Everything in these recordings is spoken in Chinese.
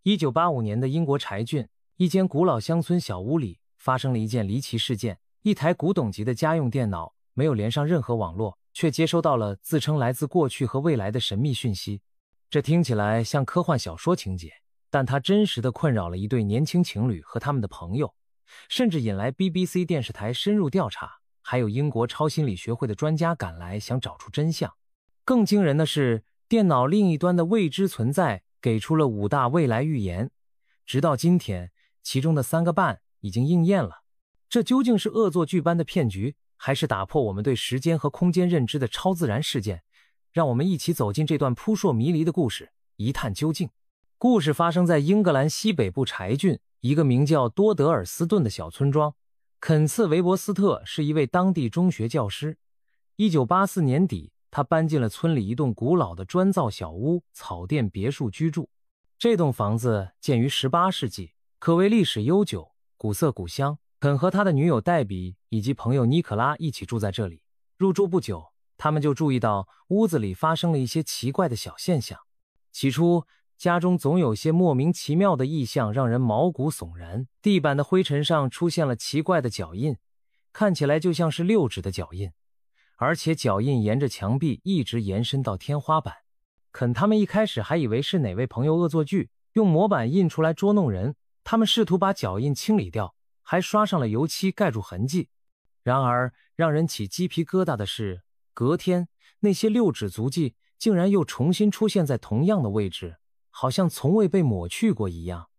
1985年的英国柴郡，一间古老乡村小屋里发生了一件离奇事件。一台古董级的家用电脑没有连上任何网络，却接收到了自称来自过去和未来的神秘讯息。这听起来像科幻小说情节，但它真实地困扰了一对年轻情侣和他们的朋友，甚至引来 BBC 电视台深入调查，还有英国超心理学会的专家赶来想找出真相。更惊人的是，电脑另一端的未知存在给出了5大未来预言，直到今天，其中的3个半已经应验了。这究竟是恶作剧般的骗局，还是打破我们对时间和空间认知的超自然事件？让我们一起走进这段扑朔迷离的故事，一探究竟。故事发生在英格兰西北部柴郡一个名叫多德尔斯顿的小村庄。肯茨·韦伯斯特是一位当地中学教师。1984年底，他搬进了村里一栋古老的砖造小屋草甸别墅居住。这栋房子建于18世纪，可谓历史悠久，古色古香。肯和他的女友黛比以及朋友尼可拉一起住在这里。入住不久，他们就注意到屋子里发生了一些奇怪的小现象。起初，家中总有些莫名其妙的异象让人毛骨悚然。地板的灰尘上出现了奇怪的脚印，看起来就像是6指的脚印，而且脚印沿着墙壁一直延伸到天花板。肯他们一开始还以为是哪位朋友恶作剧，用模板印出来捉弄人。他们试图把脚印清理掉，还刷上了油漆盖住痕迹。然而，让人起鸡皮疙瘩的是，隔天那些6指足迹竟然又重新出现在同样的位置，好像从未被抹去过一样。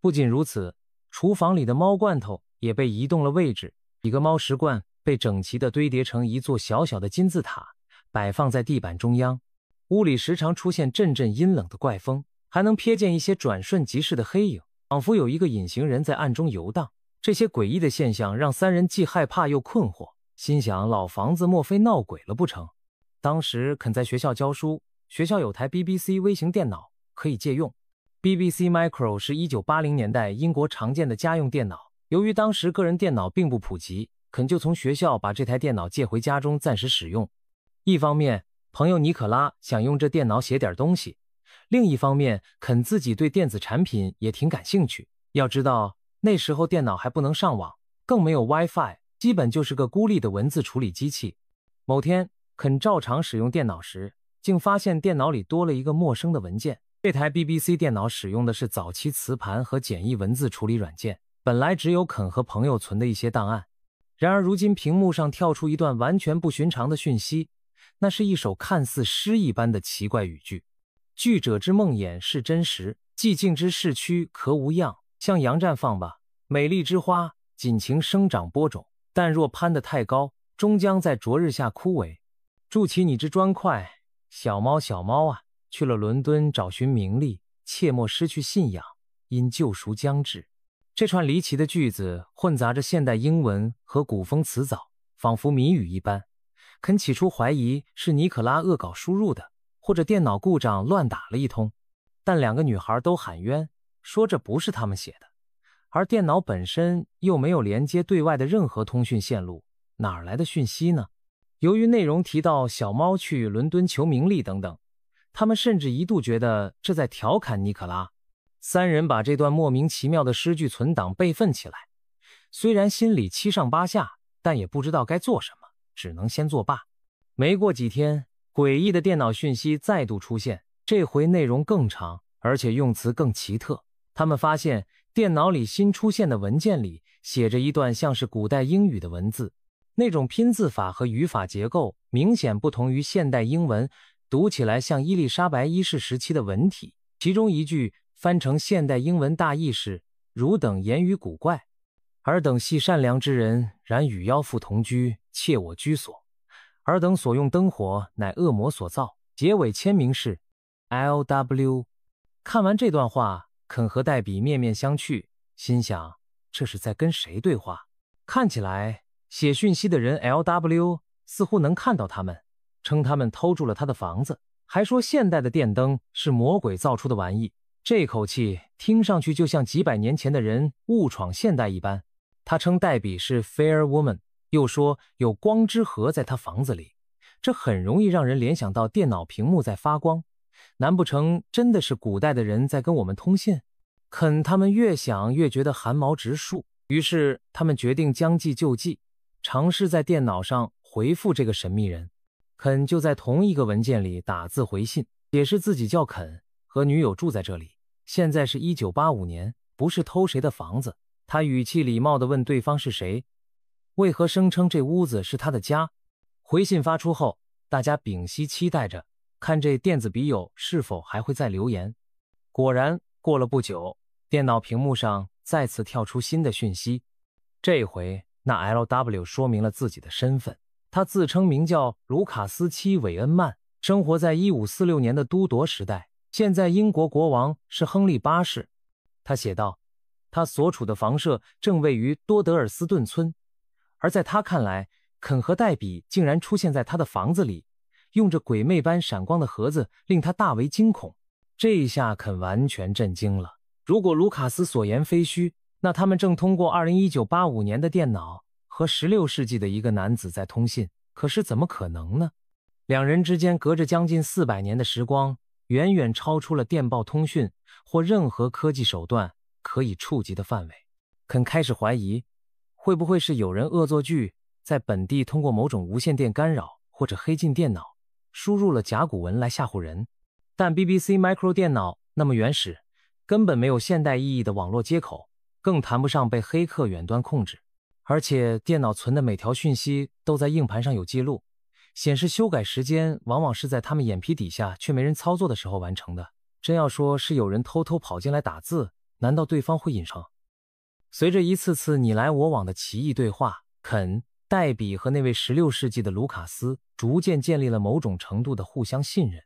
不仅如此，厨房里的猫罐头也被移动了位置，几个猫食罐被整齐地堆叠成一座小小的金字塔，摆放在地板中央。屋里时常出现阵阵阴冷的怪风，还能瞥见一些转瞬即逝的黑影，仿佛有一个隐形人在暗中游荡。这些诡异的现象让3人既害怕又困惑，心想老房子莫非闹鬼了不成？当时肯在学校教书，学校有台 BBC 微型电脑可以借用。BBC Micro 是1980年代英国常见的家用电脑。由于当时个人电脑并不普及，肯就从学校把这台电脑借回家中暂时使用。一方面，朋友尼可拉想用这电脑写点东西，另一方面，肯自己对电子产品也挺感兴趣。要知道，那时候电脑还不能上网，更没有 WiFi， 基本就是个孤立的文字处理机器。某天，肯照常使用电脑时，竟发现电脑里多了一个陌生的文件。这台 BBC 电脑使用的是早期磁盘和简易文字处理软件，本来只有肯和朋友存的一些档案。然而如今屏幕上跳出一段完全不寻常的讯息，那是一首看似诗一般的奇怪语句：句者之梦魇是真实，寂静之市区可无恙。向阳绽放吧，美丽之花，尽情生长播种，但若攀得太高，终将在灼日下枯萎。筑起你之砖块，小猫小猫啊，去了伦敦找寻名利，切莫失去信仰，因救赎将至。这串离奇的句子混杂着现代英文和古风词藻，仿佛谜语一般。肯起初怀疑是尼可拉恶搞输入的，或者电脑故障乱打了一通，但2个女孩都喊冤，说这不是他们写的，而电脑本身又没有连接对外的任何通讯线路，哪儿来的讯息呢？由于内容提到小猫去伦敦求名利等等，他们甚至一度觉得这在调侃尼可拉。3人把这段莫名其妙的诗句存档备份起来，虽然心里七上八下，但也不知道该做什么，只能先作罢。没过几天，诡异的电脑讯息再度出现，这回内容更长，而且用词更奇特。他们发现电脑里新出现的文件里写着一段像是古代英语的文字，那种拼字法和语法结构明显不同于现代英文，读起来像伊丽莎白一世时期的文体。其中一句翻成现代英文大意是：汝等言语古怪，尔等系善良之人，然与妖妇同居，窃我居所。尔等所用灯火，乃恶魔所造。结尾签名是 LW。 看完这段话，肯和黛比面面相觑，心想这是在跟谁对话？看起来写讯息的人 LW 似乎能看到他们，称他们偷住了他的房子，还说现代的电灯是魔鬼造出的玩意。这口气听上去就像几百年前的人误闯现代一般。他称黛比是 Fair Woman， 又说有光之河在他房子里，这很容易让人联想到电脑屏幕在发光。难不成真的是古代的人在跟我们通信？肯他们越想越觉得寒毛直竖，于是他们决定将计就计，尝试在电脑上回复这个神秘人。肯就在同一个文件里打字回信，解释自己叫肯，和女友住在这里，现在是1985年，不是偷谁的房子。他语气礼貌地问对方是谁，为何声称这屋子是他的家。回信发出后，大家屏息期待着，看这电子笔友是否还会再留言。果然，过了不久，电脑屏幕上再次跳出新的讯息。这回那 LW 说明了自己的身份，他自称名叫卢卡斯·韦恩曼，生活在1546年的都铎时代，现在英国国王是亨利8世。他写道，他所处的房舍正位于多德尔斯顿村，而在他看来，肯和黛比竟然出现在他的房子里，用着鬼魅般闪光的盒子令他大为惊恐。这一下肯完全震惊了。如果卢卡斯所言非虚，那他们正通过1985年的电脑和16世纪的一个男子在通信，可是怎么可能呢？两人之间隔着将近400年的时光，远远超出了电报通讯或任何科技手段可以触及的范围。肯开始怀疑，会不会是有人恶作剧，在本地通过某种无线电干扰或者黑进电脑，输入了甲骨文来吓唬人。但 BBC Micro 电脑那么原始，根本没有现代意义的网络接口，更谈不上被黑客远端控制。而且电脑存的每条讯息都在硬盘上有记录，显示修改时间往往是在他们眼皮底下却没人操作的时候完成的。真要说是有人偷偷跑进来打字，难道对方会隐身？随着一次次你来我往的奇异对话，肯、黛比和那位16世纪的卢卡斯逐渐建立了某种程度的互相信任。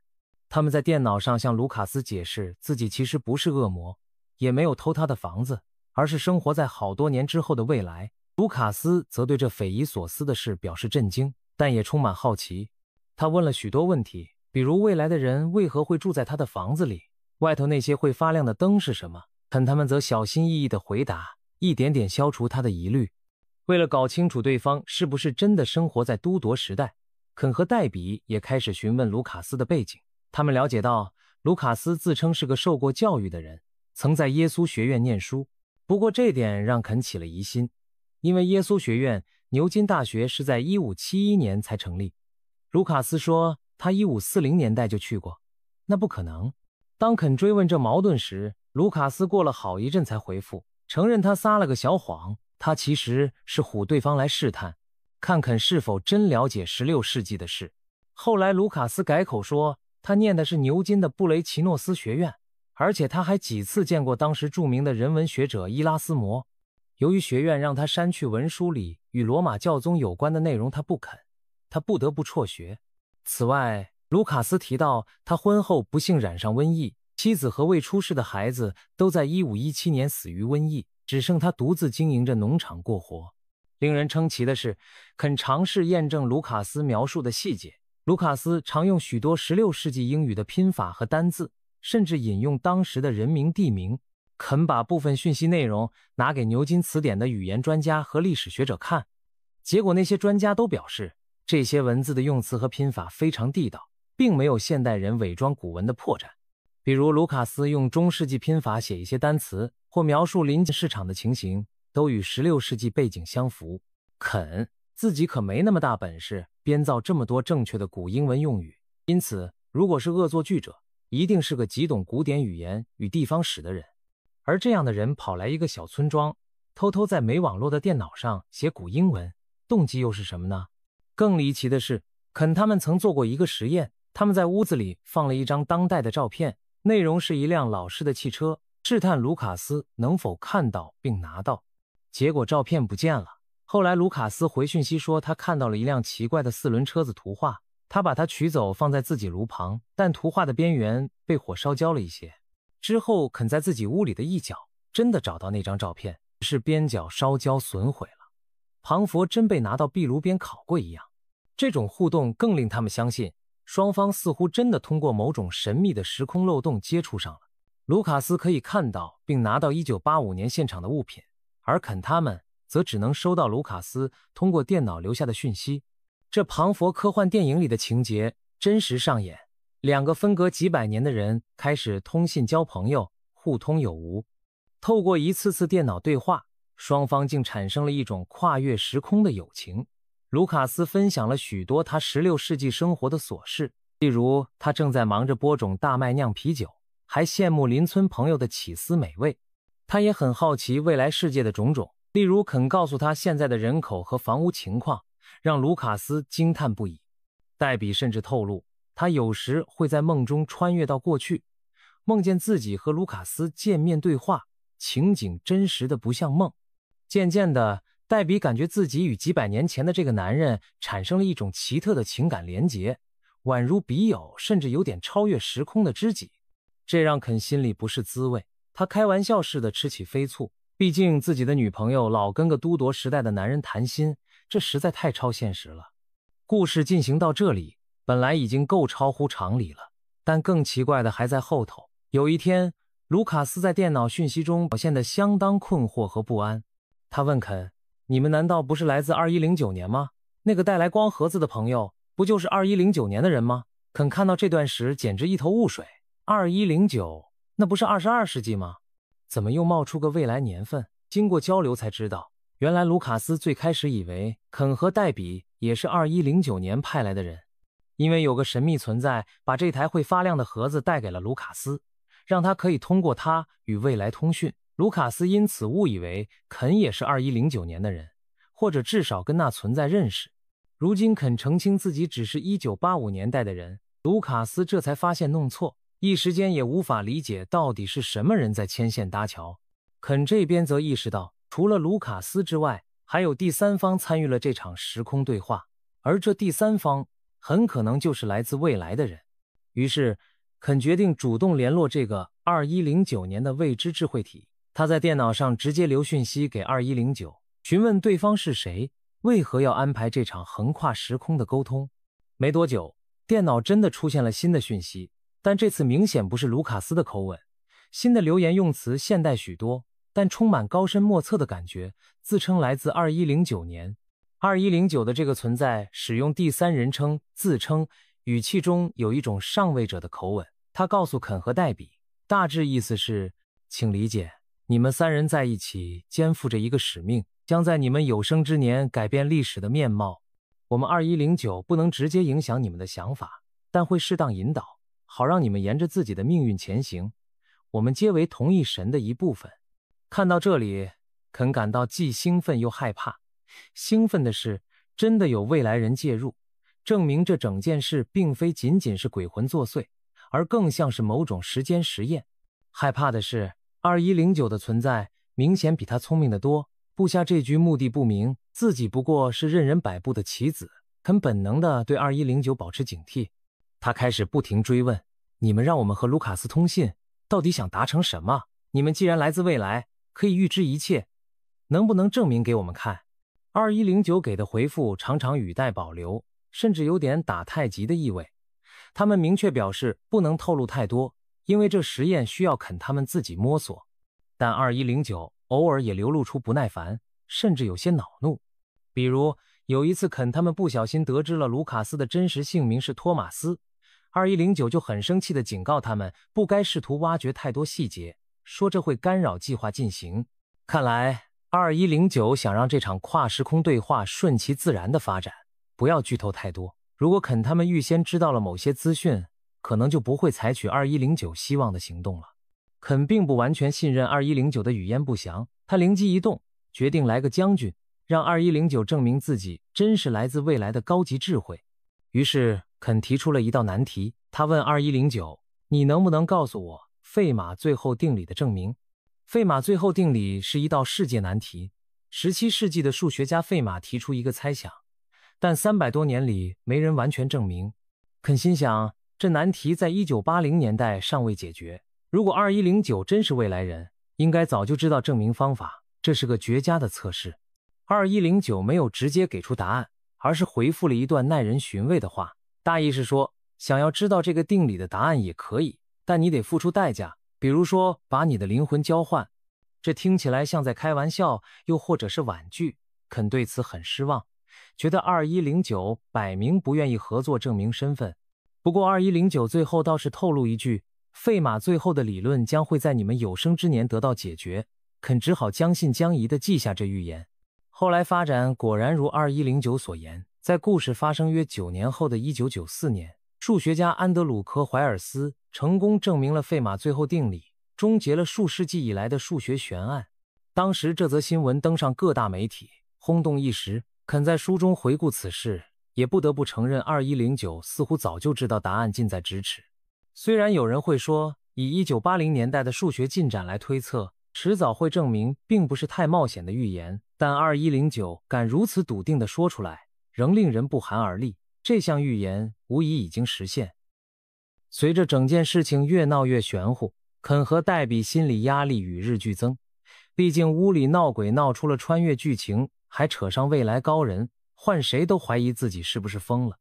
他们在电脑上向卢卡斯解释自己其实不是恶魔，也没有偷他的房子，而是生活在好多年之后的未来。卢卡斯则对这匪夷所思的事表示震惊，但也充满好奇。他问了许多问题，比如未来的人为何会住在他的房子里，外头那些会发亮的灯是什么。肯他们则小心翼翼地回答，一点点消除他的疑虑。为了搞清楚对方是不是真的生活在都铎时代，肯和黛比也开始询问卢卡斯的背景。他们了解到，卢卡斯自称是个受过教育的人，曾在耶稣学院念书。不过这点让肯起了疑心，因为耶稣学院牛津大学是在1571年才成立。卢卡斯说他1540年代就去过，那不可能。当肯追问这矛盾时，卢卡斯过了好一阵才回复，承认他撒了个小谎，他其实是唬对方来试探，看肯是否真了解16世纪的事。后来卢卡斯改口说，他念的是牛津的布雷奇诺斯学院，而且他还几次见过当时著名的人文学者伊拉斯谟。由于学院让他删去文书里与罗马教宗有关的内容，他不肯，他不得不辍学。此外，卢卡斯提到他婚后不幸染上瘟疫，妻子和未出世的孩子都在1517年死于瘟疫，只剩他独自经营着农场过活。令人称奇的是，肯尝试验证卢卡斯描述的细节。卢卡斯常用许多16世纪英语的拼法和单字，甚至引用当时的人名地名。肯把部分讯息内容拿给牛津词典的语言专家和历史学者看，结果那些专家都表示，这些文字的用词和拼法非常地道，并没有现代人伪装古文的破绽。比如卢卡斯用中世纪拼法写一些单词，或描述临近市场的情形，都与16世纪背景相符。肯自己可没那么大本事编造这么多正确的古英文用语，因此如果是恶作剧者，一定是个极懂古典语言与地方史的人。而这样的人跑来一个小村庄，偷偷在没网络的电脑上写古英文，动机又是什么呢？更离奇的是，肯他们曾做过一个实验，他们在屋子里放了一张当代的照片，内容是一辆老式的汽车，试探卢卡斯能否看到并拿到。结果照片不见了。后来卢卡斯回讯息说他看到了一辆奇怪的4轮车子图画，他把它取走放在自己炉旁，但图画的边缘被火烧焦了一些。之后肯在自己屋里的一角真的找到那张照片，只是边角烧焦损毁了，庞佛真被拿到壁炉边烤过一样。这种互动更令他们相信，双方似乎真的通过某种神秘的时空漏洞接触上了。卢卡斯可以看到并拿到1985年现场的物品，而肯他们则只能收到卢卡斯通过电脑留下的讯息。这庞佛科幻电影里的情节真实上演，两个分隔几百年的人开始通信交朋友，互通有无。透过一次次电脑对话，双方竟产生了一种跨越时空的友情。卢卡斯分享了许多他16世纪生活的琐事，例如他正在忙着播种大麦酿啤酒，还羡慕邻村朋友的起司美味。他也很好奇未来世界的种种，例如肯告诉他现在的人口和房屋情况，让卢卡斯惊叹不已。黛比甚至透露，他有时会在梦中穿越到过去，梦见自己和卢卡斯见面对话，情景真实的不像梦。渐渐的，黛比感觉自己与几百年前的这个男人产生了一种奇特的情感连结，宛如笔友，甚至有点超越时空的知己。这让肯心里不是滋味，他开玩笑似的吃起飞醋，毕竟自己的女朋友老跟个都铎时代的男人谈心，这实在太超现实了。故事进行到这里，本来已经够超乎常理了，但更奇怪的还在后头。有一天，卢卡斯在电脑讯息中表现得相当困惑和不安。他问肯：“你们难道不是来自2109年吗？那个带来光盒子的朋友，不就是2109年的人吗？”肯看到这段时简直一头雾水。2109，那不是22世纪吗？怎么又冒出个未来年份？经过交流才知道，原来卢卡斯最开始以为肯和黛比也是2109年派来的人，因为有个神秘存在把这台会发亮的盒子带给了卢卡斯，让他可以通过它与未来通讯。卢卡斯因此误以为肯也是2109年的人，或者至少跟那存在认识。如今肯澄清自己只是1985年代的人，卢卡斯这才发现弄错，一时间也无法理解到底是什么人在牵线搭桥。肯这边则意识到，除了卢卡斯之外，还有第三方参与了这场时空对话，而这第三方很可能就是来自未来的人。于是肯决定主动联络这个2109年的未知智慧体。他在电脑上直接留讯息给2109，询问对方是谁，为何要安排这场横跨时空的沟通。没多久，电脑真的出现了新的讯息，但这次明显不是卢卡斯的口吻。新的留言用词现代许多，但充满高深莫测的感觉，自称来自2109年。2109的这个存在使用第三人称自称，语气中有一种上位者的口吻。他告诉肯和黛比，大致意思是：请理解，你们三人在一起肩负着一个使命，将在你们有生之年改变历史的面貌。我们2109不能直接影响你们的想法，但会适当引导，好让你们沿着自己的命运前行。我们皆为同一神的一部分。看到这里，肯感到既兴奋又害怕。兴奋的是，真的有未来人介入，证明这整件事并非仅仅是鬼魂作祟，而更像是某种时间实验。害怕的是2109的存在明显比他聪明得多，布下这局目的不明，自己不过是任人摆布的棋子。肯本能地对2109保持警惕，他开始不停追问：你们让我们和卢卡斯通信，到底想达成什么？你们既然来自未来，可以预知一切，能不能证明给我们看？2109给的回复常常语带保留，甚至有点打太极的意味。他们明确表示不能透露太多，因为这实验需要肯他们自己摸索。但2109偶尔也流露出不耐烦，甚至有些恼怒。比如有一次肯他们不小心得知了卢卡斯的真实姓名是托马斯，2109就很生气地警告他们不该试图挖掘太多细节，说这会干扰计划进行。看来2109想让这场跨时空对话顺其自然的发展，不要剧透太多。如果肯他们预先知道了某些资讯，可能就不会采取2109希望的行动了。肯并不完全信任2109的语焉不详，他灵机一动，决定来个将军，让2109证明自己真是来自未来的高级智慧。于是肯提出了一道难题，他问2109：你能不能告诉我费马最后定理的证明？费马最后定理是一道世界难题，17世纪的数学家费马提出一个猜想，但300多年里没人完全证明。肯心想，这难题在1980年代尚未解决，如果2109真是未来人，应该早就知道证明方法，这是个绝佳的测试。2109没有直接给出答案，而是回复了一段耐人寻味的话，大意是说，想要知道这个定理的答案也可以，但你得付出代价，比如说把你的灵魂交换。这听起来像在开玩笑，又或者是婉拒。肯对此很失望，觉得2109摆明不愿意合作证明身份。不过2109最后倒是透露一句，费马最后的理论将会在你们有生之年得到解决，肯只好将信将疑地记下这预言。后来发展果然如2109所言，在故事发生约9年后的1994年，数学家安德鲁·科怀尔斯成功证明了费马最后定理，终结了数世纪以来的数学悬案。当时这则新闻登上各大媒体，轰动一时。肯在书中回顾此事，也不得不承认2109似乎早就知道答案近在咫尺。虽然有人会说，以1980年代的数学进展来推测，迟早会证明并不是太冒险的预言，但2109敢如此笃定地说出来，仍令人不寒而栗。这项预言无疑已经实现。随着整件事情越闹越玄乎，肯和黛比心理压力与日俱增。毕竟屋里闹鬼闹出了穿越剧情，还扯上未来高人，换谁都怀疑自己是不是疯了。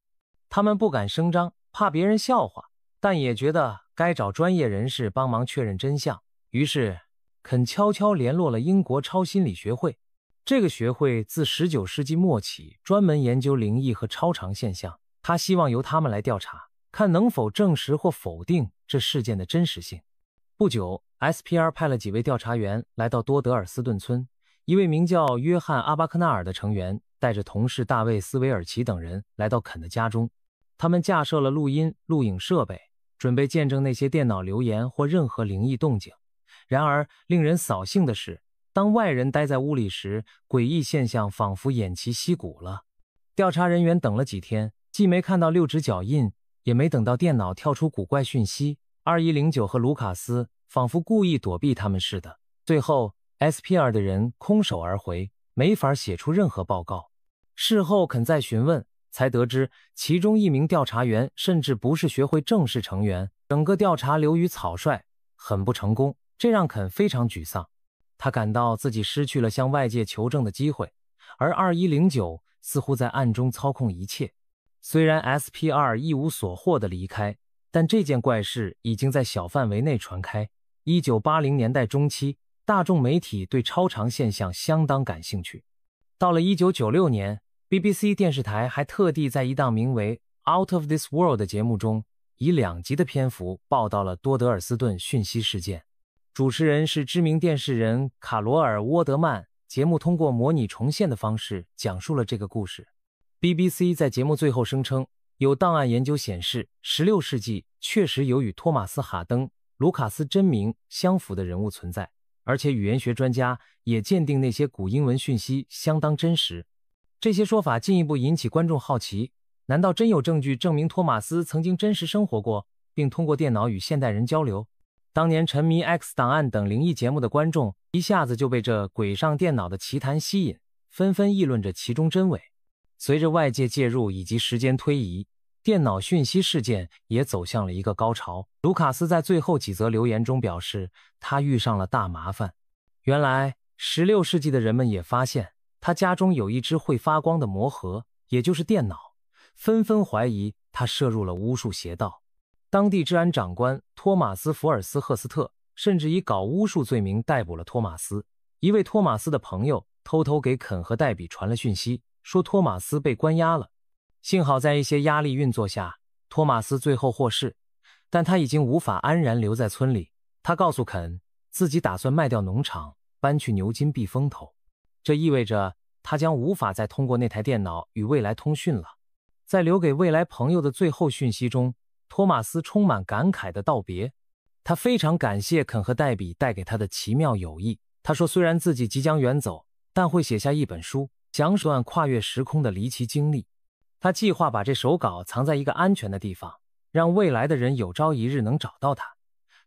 他们不敢声张，怕别人笑话，但也觉得该找专业人士帮忙确认真相。于是肯悄悄联络了英国超心理学会。这个学会自19世纪末起专门研究灵异和超常现象，他希望由他们来调查，看能否证实或否定这事件的真实性。不久 SPR 派了几位调查员来到多德尔斯顿村，一位名叫约翰·阿巴克纳尔的成员带着同事大卫·斯维尔奇等人来到肯的家中。他们架设了录音录影设备，准备见证那些电脑留言或任何灵异动静。然而令人扫兴的是，当外人待在屋里时，诡异现象仿佛偃旗息鼓了。调查人员等了几天，既没看到6指脚印，也没等到电脑跳出古怪讯息。2109和卢卡斯仿佛故意躲避他们似的。最后 SPR 的人空手而回，没法写出任何报告。事后肯再询问，才得知其中一名调查员甚至不是学会正式成员，整个调查流于草率，很不成功，这让肯非常沮丧。他感到自己失去了向外界求证的机会，而2109似乎在暗中操控一切。虽然 SPR 一无所获地离开，但这件怪事已经在小范围内传开。1980年代中期，大众媒体对超常现象相当感兴趣。到了1996年， BBC 电视台还特地在一档名为 Out of This World 的节目中，以2集的篇幅报道了多德尔斯顿讯息事件。主持人是知名电视人卡罗尔·沃德曼，节目通过模拟重现的方式讲述了这个故事。BBC 在节目最后声称，有档案研究显示16世纪确实有与托马斯·哈登、卢卡斯真名相符的人物存在，而且语言学专家也鉴定那些古英文讯息相当真实。这些说法进一步引起观众好奇，难道真有证据证明托马斯曾经真实生活过，并通过电脑与现代人交流？当年沉迷 X 档案等灵异节目的观众一下子就被这鬼上电脑的奇谈吸引，纷纷议论着其中真伪。随着外界介入以及时间推移，电脑讯息事件也走向了一个高潮。卢卡斯在最后几则留言中表示，他遇上了大麻烦。原来16世纪的人们也发现他家中有一只会发光的魔盒，也就是电脑，纷纷怀疑他涉入了巫术邪道。当地治安长官托马斯·福尔斯赫斯特甚至以搞巫术罪名逮捕了托马斯。一位托马斯的朋友偷偷给肯和黛比传了讯息，说托马斯被关押了。幸好在一些压力运作下，托马斯最后获释，但他已经无法安然留在村里。他告诉肯，自己打算卖掉农场，搬去牛津避风头。这意味着他将无法再通过那台电脑与未来通讯了。在留给未来朋友的最后讯息中，托马斯充满感慨的道别。他非常感谢肯和黛比带给他的奇妙友谊。他说，虽然自己即将远走，但会写下一本书，讲述段跨越时空的离奇经历。他计划把这手稿藏在一个安全的地方，让未来的人有朝一日能找到他。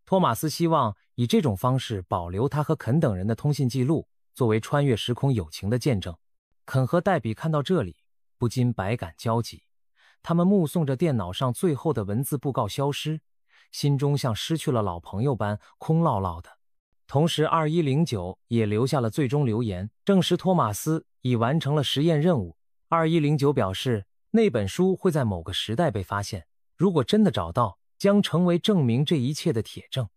托马斯希望以这种方式保留他和肯等人的通信记录，作为穿越时空友情的见证。肯和黛比看到这里，不禁百感交集。他们目送着电脑上最后的文字布告消失，心中像失去了老朋友般空落落的。同时2109也留下了最终留言，证实托马斯已完成了实验任务。2109表示，那本书会在某个时代被发现，如果真的找到，将成为证明这一切的铁证。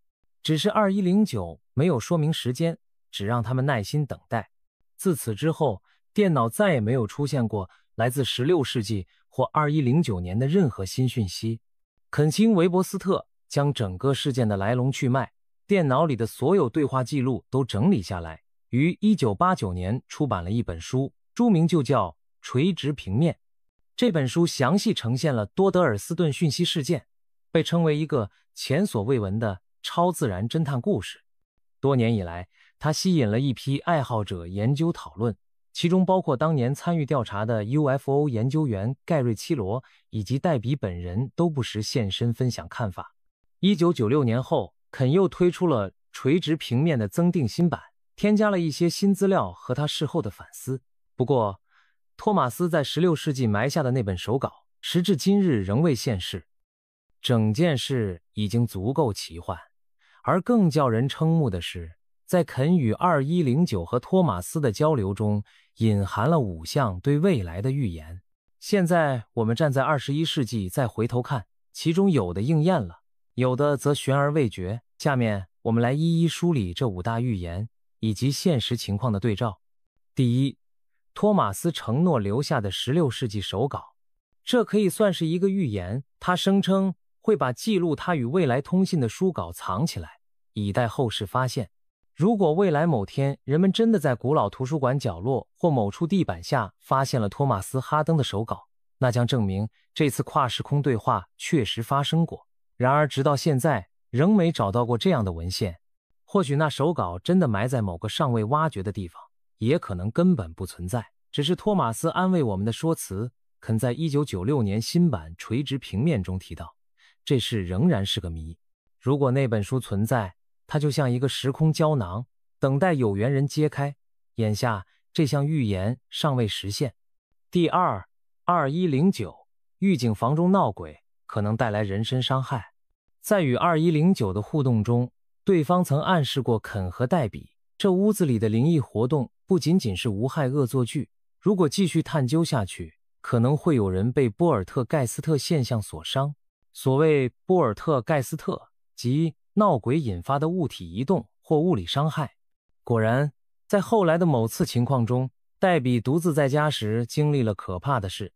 只是2109没有说明时间，只让他们耐心等待。自此之后，电脑再也没有出现过来自16世纪或2109年的任何新讯息。肯辛·韦伯斯特将整个事件的来龙去脉、电脑里的所有对话记录都整理下来，于1989年出版了一本书，书名就叫《垂直平面》。这本书详细呈现了多德尔斯顿讯息事件，被称为一个前所未闻的超自然侦探故事。多年以来，它吸引了一批爱好者研究讨论，其中包括当年参与调查的 UFO 研究员盖瑞·七罗以及戴比本人都不时现身分享看法。1996年后，肯又推出了垂直平面的增订新版，添加了一些新资料和他事后的反思。不过，托马斯在16世纪埋下的那本手稿，时至今日仍未现世。整件事已经足够奇幻，而更叫人瞠目的是，在肯与2109和托马斯的交流中，隐含了5项对未来的预言。现在我们站在21世纪再回头看，其中有的应验了，有的则悬而未决。下面我们来一一梳理这5大预言以及现实情况的对照。第一，托马斯承诺留下的16世纪手稿，这可以算是一个预言。他声称会把记录他与未来通信的书稿藏起来，以待后世发现。如果未来某天人们真的在古老图书馆角落或某处地板下发现了托马斯·哈登的手稿，那将证明这次跨时空对话确实发生过。然而直到现在仍没找到过这样的文献。或许那手稿真的埋在某个尚未挖掘的地方，也可能根本不存在，只是托马斯安慰我们的说辞肯在1996年新版垂直平面中提到，这事仍然是个谜。如果那本书存在，它就像一个时空胶囊，等待有缘人揭开。眼下这项预言尚未实现。第二，2109狱警房中闹鬼可能带来人身伤害。在与2109的互动中，对方曾暗示过肯和黛比，这屋子里的灵异活动不仅仅是无害恶作剧，如果继续探究下去，可能会有人被波尔特盖斯特现象所伤。所谓波尔特盖斯特，即闹鬼引发的物体移动或物理伤害。果然，在后来的某次情况中，黛比独自在家时经历了可怕的事。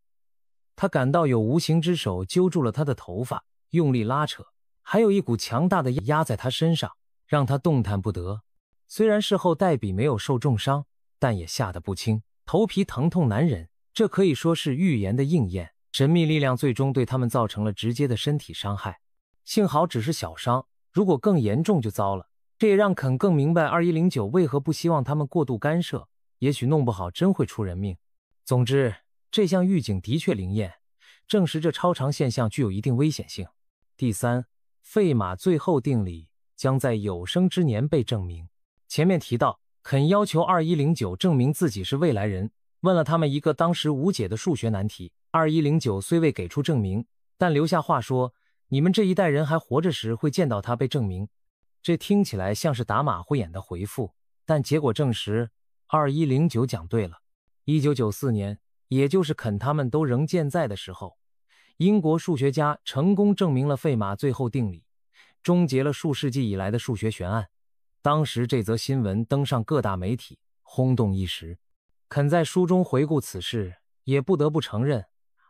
他感到有无形之手揪住了他的头发，用力拉扯，还有一股强大的压在他身上，让他动弹不得。虽然事后黛比没有受重伤，但也吓得不轻，头皮疼痛难忍。这可以说是预言的应验，神秘力量最终对他们造成了直接的身体伤害。幸好只是小伤，如果更严重就糟了。这也让肯更明白2109为何不希望他们过度干涉，也许弄不好真会出人命。总之，这项预警的确灵验，证实这超常现象具有一定危险性。第三，费马最后定理将在有生之年被证明。前面提到，肯要求2109证明自己是未来人，问了他们一个当时无解的数学难题。2109虽未给出证明，但留下话说，你们这一代人还活着时会见到他被证明。这听起来像是打马虎眼的回复，但结果证实2109讲对了。1994年，也就是肯他们都仍健在的时候，英国数学家成功证明了费马最后定理，终结了数世纪以来的数学悬案。当时这则新闻登上各大媒体，轰动一时。肯在书中回顾此事，也不得不承认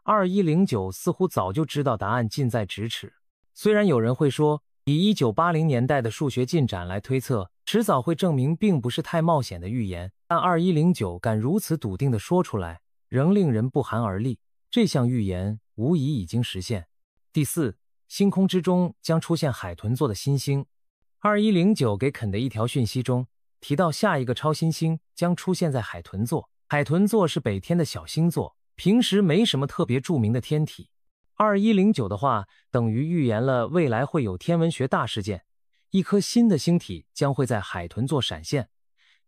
2109似乎早就知道答案近在咫尺。虽然有人会说，以1980年代的数学进展来推测，迟早会证明并不是太冒险的预言，但2109敢如此笃定地说出来，仍令人不寒而栗。这项预言无疑已经实现。第四，星空之中将出现海豚座的新星。2109给肯的一条讯息中提到，下一个超新星将出现在海豚座。海豚座是北天的小星座，平时没什么特别著名的天体。2109的话等于预言了未来会有天文学大事件，一颗新的星体将会在海豚座闪现。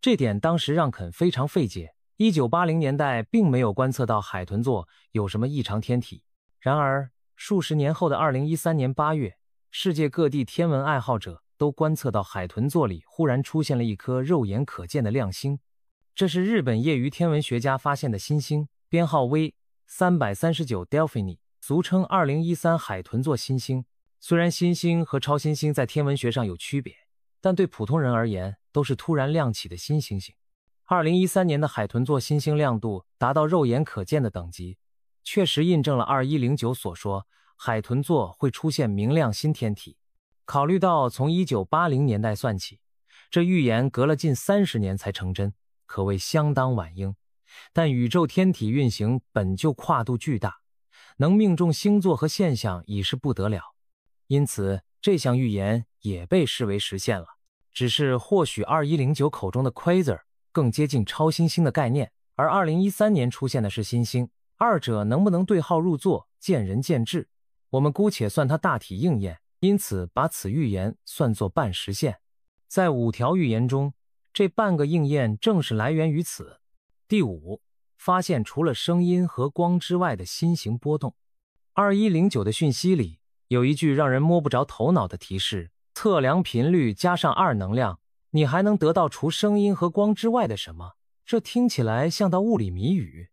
这点当时让肯非常费解。1980年代并没有观测到海豚座有什么异常天体。然而数十年后的2013年8月，世界各地天文爱好者都观测到海豚座里忽然出现了一颗肉眼可见的亮星。这是日本业余天文学家发现的新星，编号为339 Delphini， 俗称2013海豚座新星。虽然新星和超新星在天文学上有区别，但对普通人而言都是突然亮起的新星星。2013年的海豚座新星亮度达到肉眼可见的等级，确实印证了2109所说，海豚座会出现明亮新天体。考虑到从1980年代算起，这预言隔了近30年才成真，可谓相当晚应。但宇宙天体运行本就跨度巨大，能命中星座和现象已是不得了，因此这项预言也被视为实现了。只是或许2109口中的 Quasar 更接近超新星的概念，而2013年出现的是新星，二者能不能对号入座，见仁见智。我们姑且算它大体应验，因此把此预言算作半实现。在5条预言中，这半个应验正是来源于此。第5，发现除了声音和光之外的新型波动。2109的讯息里有一句让人摸不着头脑的提示：测量频率加上2能量，你还能得到除声音和光之外的什么？这听起来像道物理谜语。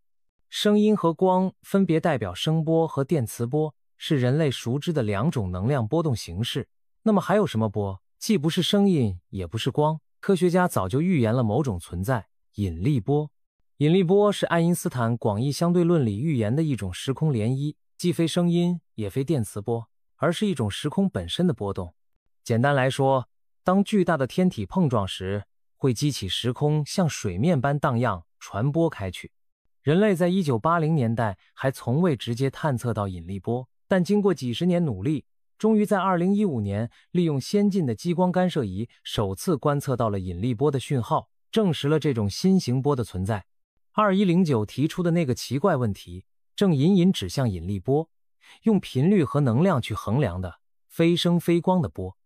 声音和光分别代表声波和电磁波，是人类熟知的2种能量波动形式。那么还有什么波？既不是声音，也不是光。科学家早就预言了某种存在——引力波。引力波是爱因斯坦广义相对论里预言的一种时空涟漪，既非声音，也非电磁波，而是一种时空本身的波动。简单来说，当巨大的天体碰撞时，会激起时空像水面般荡漾，传播开去。人类在1980年代还从未直接探测到引力波，但经过几十年努力，终于在2015年利用先进的激光干涉仪首次观测到了引力波的讯号，证实了这种新型波的存在。2109提出的那个奇怪问题，正隐隐指向引力波，用频率和能量去衡量的非声非光的波，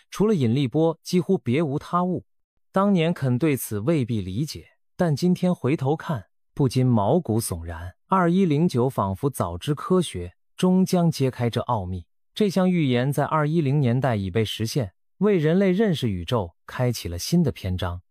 除了引力波几乎别无他物。当年肯对此未必理解，但今天回头看，不禁毛骨悚然。2109仿佛早知科学，终将揭开这奥秘。这项预言在2010年代已被实现，为人类认识宇宙开启了新的篇章。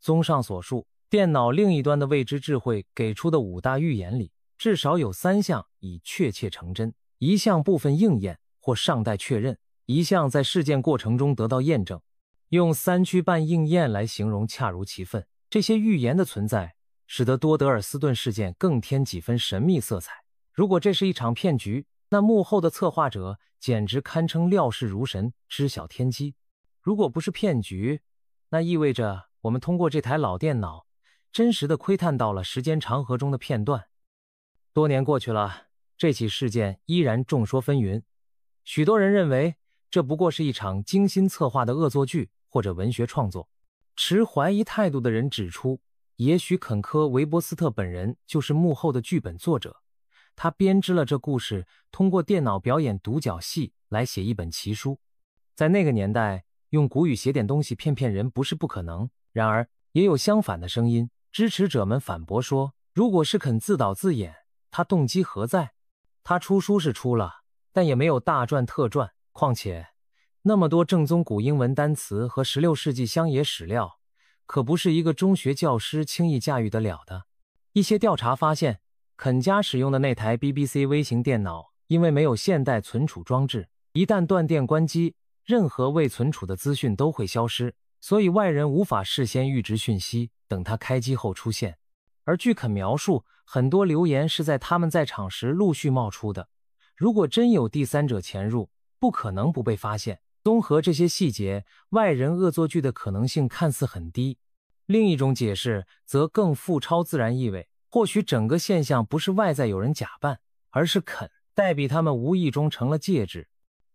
综上所述，电脑另一端的未知智慧给出的5大预言里，至少有3项已确切成真，1项部分应验或尚待确认，1项在事件过程中得到验证。用3区半应验来形容恰如其分。这些预言的存在，使得多德尔斯顿事件更添几分神秘色彩。如果这是一场骗局，那幕后的策划者简直堪称料事如神，知晓天机。如果不是骗局，那意味着我们通过这台老电脑真实的窥探到了时间长河中的片段。多年过去了，这起事件依然众说纷纭。许多人认为这不过是一场精心策划的恶作剧或者文学创作。持怀疑态度的人指出，也许肯科·韦伯斯特本人就是幕后的剧本作者，他编织了这故事，通过电脑表演独角戏来写一本奇书。在那个年代，用古语写点东西骗骗人不是不可能。然而也有相反的声音，支持者们反驳说，如果是肯自导自演，他动机何在？他出书是出了，但也没有大赚特赚，况且那么多正宗古英文单词和16世纪乡野史料，可不是一个中学教师轻易驾驭得了的。一些调查发现，肯家使用的那台 BBC 微型电脑，因为没有现代存储装置，一旦断电关机，任何未存储的资讯都会消失，所以外人无法事先预知讯息，等它开机后出现。而据肯描述，很多留言是在他们在场时陆续冒出的。如果真有第三者潜入，不可能不被发现。综合这些细节，外人恶作剧的可能性看似很低。另一种解释则更富超自然意味，或许整个现象不是外在有人假扮，而是肯代笔他们无意中成了介质。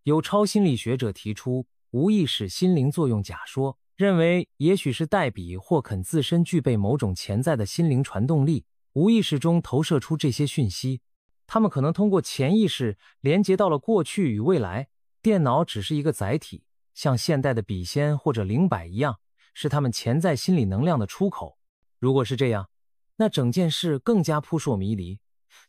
有超心理学者提出无意识心灵作用假说，认为也许是代笔或肯自身具备某种潜在的心灵传动力，无意识中投射出这些讯息。他们可能通过潜意识连接到了过去与未来，电脑只是一个载体，像现代的笔仙或者灵摆一样，是他们潜在心理能量的出口。如果是这样，那整件事更加扑朔迷离，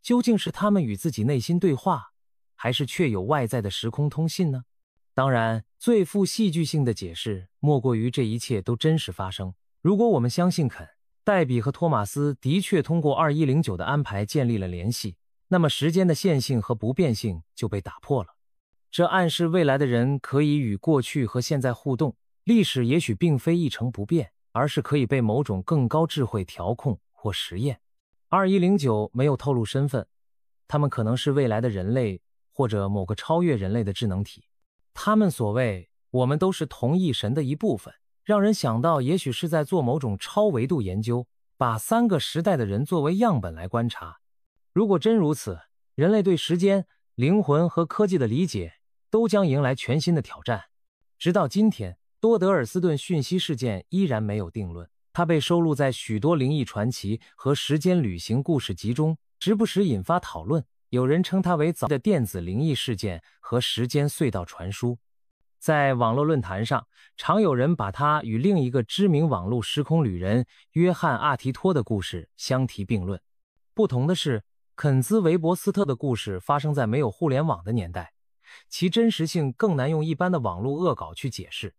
究竟是他们与自己内心对话，还是确有外在的时空通信呢？当然，最富戏剧性的解释莫过于这一切都真实发生。如果我们相信肯、黛比和托马斯的确通过2109的安排建立了联系，那么时间的线性和不变性就被打破了。这暗示未来的人可以与过去和现在互动，历史也许并非一成不变，而是可以被某种更高智慧调控或实验。2109没有透露身份，他们可能是未来的人类，或者某个超越人类的智能体。他们所谓我们都是同一神的一部分，让人想到也许是在做某种超维度研究，把3个时代的人作为样本来观察。如果真如此，人类对时间、灵魂和科技的理解都将迎来全新的挑战。直到今天，多德尔斯顿讯息事件依然没有定论，它被收录在许多灵异传奇和时间旅行故事集中，时不时引发讨论。有人称它为早的电子灵异事件和时间隧道传输。在网络论坛上，常有人把它与另一个知名网络时空旅人约翰·阿提托的故事相提并论。不同的是，肯兹·韦伯斯特的故事发生在没有互联网的年代，其真实性更难用一般的网络恶搞去解释。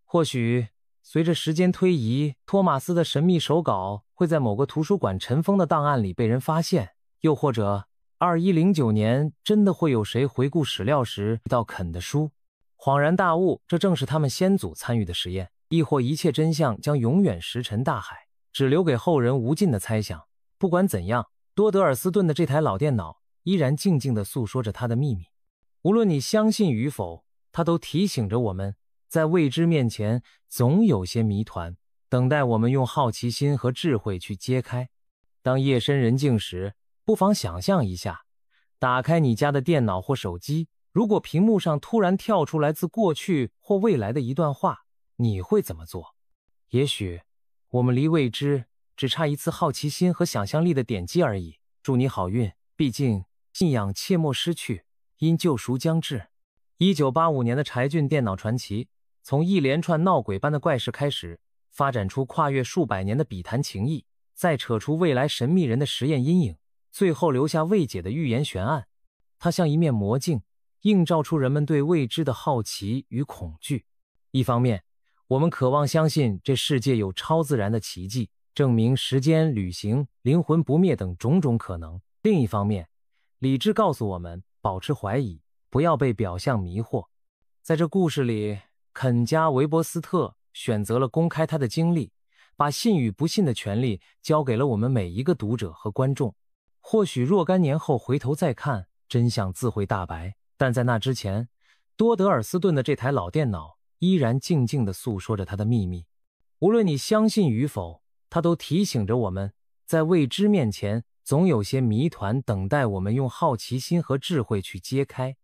或许随着时间推移，托马斯的神秘手稿会在某个图书馆尘封的档案里被人发现，又或者2109年真的会有谁回顾史料时遇到肯的书，恍然大悟，这正是他们先祖参与的实验。亦或一切真相将永远石沉大海，只留给后人无尽的猜想。不管怎样，多德尔斯顿的这台老电脑依然静静地诉说着他的秘密。无论你相信与否，它都提醒着我们，在未知面前总有些谜团等待我们用好奇心和智慧去揭开。当夜深人静时，不妨想象一下，打开你家的电脑或手机，如果屏幕上突然跳出来自过去或未来的一段话，你会怎么做？也许我们离未知只差一次好奇心和想象力的点击而已。祝你好运，毕竟信仰切莫失去，因救赎将至。1985年的柴郡电脑传奇，从一连串闹鬼般的怪事开始，发展出跨越数百年的笔谈情谊，再扯出未来神秘人的实验阴影，最后留下未解的预言悬案。它像一面魔镜，映照出人们对未知的好奇与恐惧。一方面，我们渴望相信这世界有超自然的奇迹，证明时间、旅行、灵魂不灭等种种可能。另一方面，理智告诉我们保持怀疑，不要被表象迷惑。在这故事里，肯加·韦伯斯特选择了公开他的经历，把信与不信的权利交给了我们每一个读者和观众。或许若干年后回头再看，真相自会大白，但在那之前，多德尔斯顿的这台老电脑依然静静地诉说着他的秘密。无论你相信与否，它都提醒着我们，在未知面前总有些谜团等待我们用好奇心和智慧去揭开。